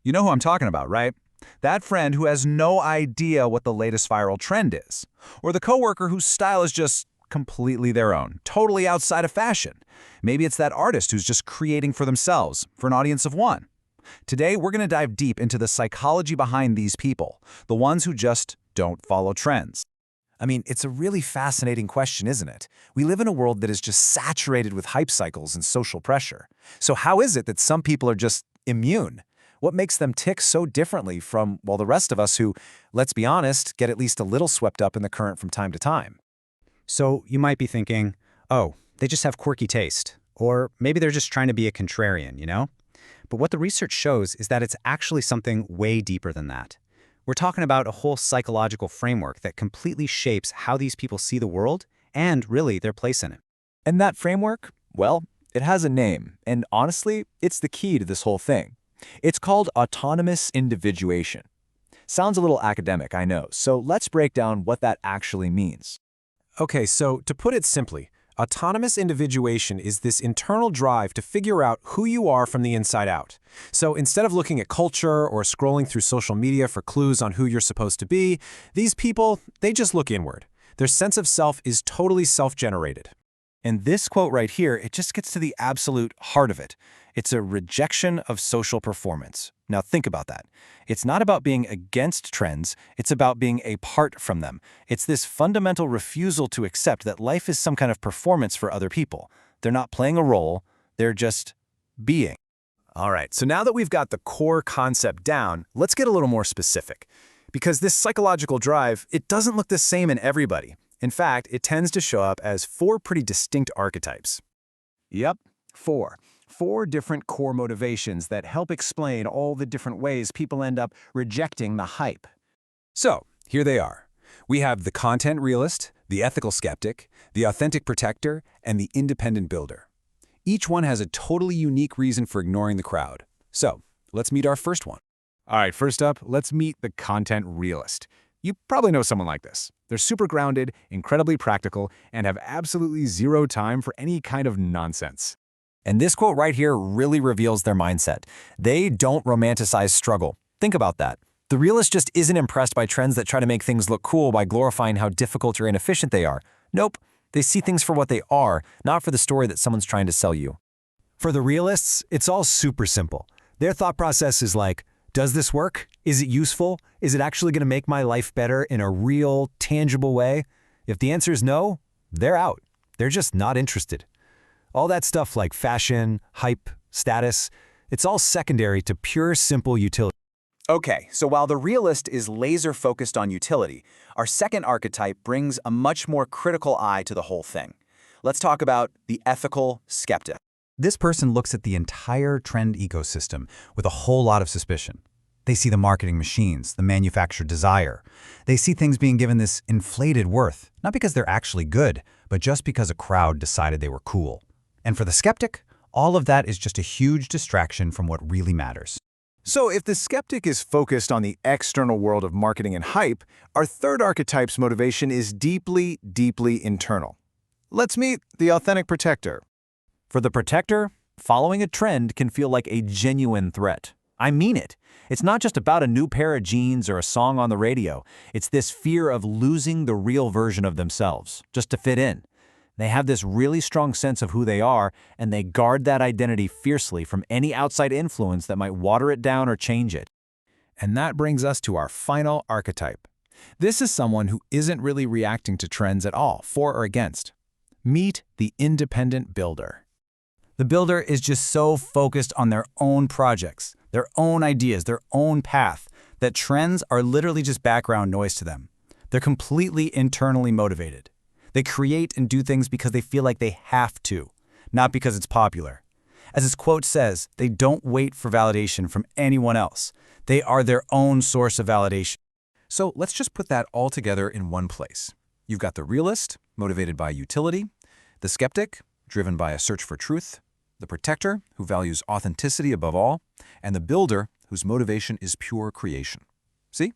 You know who I'm talking about, right? That friend who has no idea what the latest viral trend is. Or the coworker whose style is just completely their own, totally outside of fashion. Maybe it's that artist who's just creating for themselves, for an audience of one. Today, we're going to dive deep into the psychology behind these people, the ones who just don't follow trends. I mean, it's a really fascinating question, isn't it? We live in a world that is just saturated with hype cycles and social pressure. So how is it that some people are just immune? What makes them tick so differently from, well, the rest of us who, let's be honest, get at least a little swept up in the current from time to time? So you might be thinking, oh, they just have quirky taste. Or maybe they're just trying to be a contrarian, you know? But what the research shows is that it's actually something way deeper than that. We're talking about a whole psychological framework that completely shapes how these people see the world and, really, their place in it. And that framework, well, it has a name, and honestly, it's the key to this whole thing. It's called autonomous individuation. Sounds a little academic, I know, so let's break down what that actually means. Okay, so to put it simply, autonomous individuation is this internal drive to figure out who you are from the inside out. So instead of looking at culture or scrolling through social media for clues on who you're supposed to be, these people, they just look inward. Their sense of self is totally self-generated. And this quote right here, it just gets to the absolute heart of it. It's a rejection of social performance. Now think about that. It's not about being against trends, it's about being apart from them. It's this fundamental refusal to accept that life is some kind of performance for other people. They're not playing a role, they're just being. All right, so now that we've got the core concept down, let's get a little more specific. Because this psychological drive, it doesn't look the same in everybody. In fact, it tends to show up as 4 pretty distinct archetypes. Yep, 4. 4 different core motivations that help explain all the different ways people end up rejecting the hype. So, here they are. We have the content realist, the ethical skeptic, the authentic protector, and the independent builder. Each one has a totally unique reason for ignoring the crowd. So, let's meet our first one. All right, first up, let's meet the content realist. You probably know someone like this. They're super grounded, incredibly practical, and have absolutely zero time for any kind of nonsense. And this quote right here really reveals their mindset. They don't romanticize struggle. Think about that. The realist just isn't impressed by trends that try to make things look cool by glorifying how difficult or inefficient they are. Nope, they see things for what they are, not for the story that someone's trying to sell you. For the realists, it's all super simple. Their thought process is like, does this work? Is it useful? Is it actually going to make my life better in a real, tangible way? If the answer is no, they're out. They're just not interested. All that stuff like fashion, hype, status, it's all secondary to pure, simple utility. Okay, so while the realist is laser-focused on utility, our second archetype brings a much more critical eye to the whole thing. Let's talk about the ethical skeptic. This person looks at the entire trend ecosystem with a whole lot of suspicion. They see the marketing machines, the manufactured desire. They see things being given this inflated worth, not because they're actually good, but just because a crowd decided they were cool. And for the skeptic, all of that is just a huge distraction from what really matters. So if the skeptic is focused on the external world of marketing and hype, our third archetype's motivation is deeply, deeply internal. Let's meet the authentic protector. For the protector, following a trend can feel like a genuine threat. I mean it. It's not just about a new pair of jeans or a song on the radio. It's this fear of losing the real version of themselves, just to fit in. They have this really strong sense of who they are, and they guard that identity fiercely from any outside influence that might water it down or change it. And that brings us to our final archetype. This is someone who isn't really reacting to trends at all, for or against. Meet the independent builder. The builder is just so focused on their own projects, their own ideas, their own path, that trends are literally just background noise to them. They're completely internally motivated. They create and do things because they feel like they have to, not because it's popular. As his quote says, they don't wait for validation from anyone else. They are their own source of validation. So let's just put that all together in one place. You've got the realist, motivated by utility, the skeptic, driven by a search for truth, the protector, who values authenticity above all, and the builder, whose motivation is pure creation. See?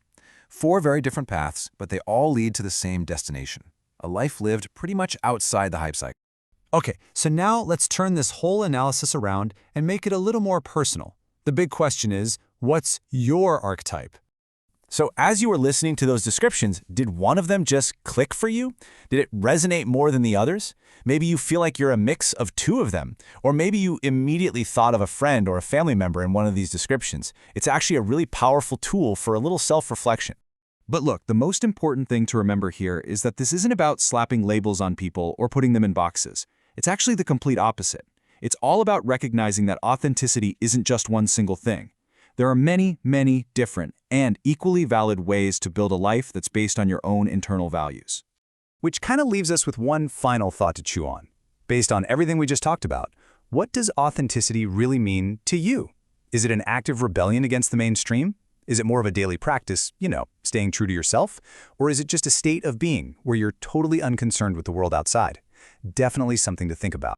4 very different paths, but they all lead to the same destination. A life lived pretty much outside the hype cycle. Okay, so now let's turn this whole analysis around and make it a little more personal. The big question is, What's your archetype? So as you were listening to those descriptions, did one of them just click for you? Did it resonate more than the others? Maybe you feel like you're a mix of two of them, or maybe you immediately thought of a friend or a family member in one of these descriptions. It's actually a really powerful tool for a little self-reflection. But look, the most important thing to remember here is that this isn't about slapping labels on people or putting them in boxes. It's actually the complete opposite. It's all about recognizing that authenticity isn't just one single thing. There are many, many different and equally valid ways to build a life that's based on your own internal values. Which kind of leaves us with one final thought to chew on. Based on everything we just talked about, what does authenticity really mean to you? Is it an active rebellion against the mainstream? Is it more of a daily practice, staying true to yourself? Or is it just a state of being where you're totally unconcerned with the world outside? Definitely something to think about.